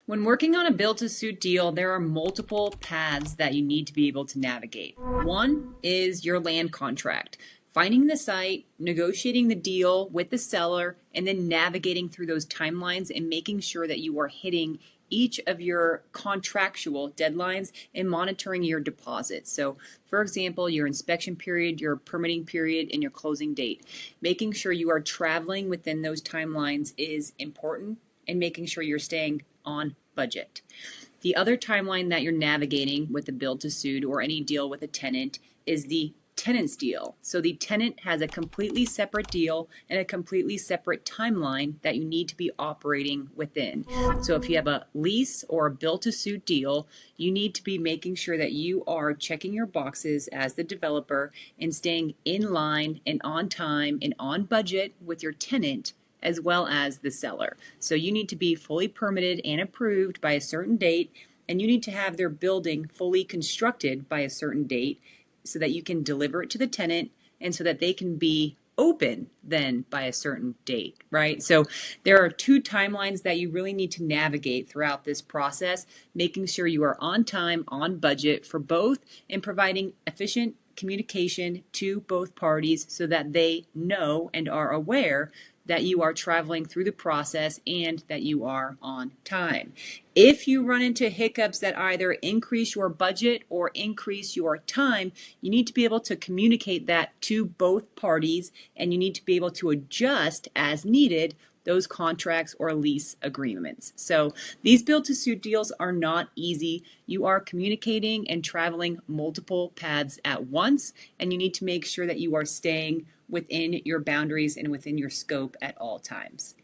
When working on a build-to-suit deal, there are multiple paths that you need to be able to navigate. One is your land contract, finding the site, negotiating the deal with the seller, and then navigating through those timelines and making sure that you are hitting each of your contractual deadlines and monitoring your deposits. So, for example, your inspection period, your permitting period, and your closing date. Making sure you are traveling within those timelines is important, and making sure you're staying on budget. The other timeline that you're navigating with the build to suit or any deal with a tenant is the tenant's deal. So the tenant has a completely separate deal and a completely separate timeline that you need to be operating within. So if you have a lease or a build to suit deal, you need to be making sure that you are checking your boxes as the developer and staying in line and on time and on budget with your tenant as well as the seller. So you need to be fully permitted and approved by a certain date, and you need to have their building fully constructed by a certain date so that you can deliver it to the tenant and so that they can be open then by a certain date, right? So there are two timelines that you really need to navigate throughout this process, making sure you are on time, on budget for both, and providing efficient communication to both parties so that they know and are aware that you are traveling through the process and that you are on time. If you run into hiccups that either increase your budget or increase your time, you need to be able to communicate that to both parties, and you need to be able to adjust as needed those contracts or lease agreements. So these build-to-suit deals are not easy. You are communicating and traveling multiple paths at once, and you need to make sure that you are staying within your boundaries and within your scope at all times.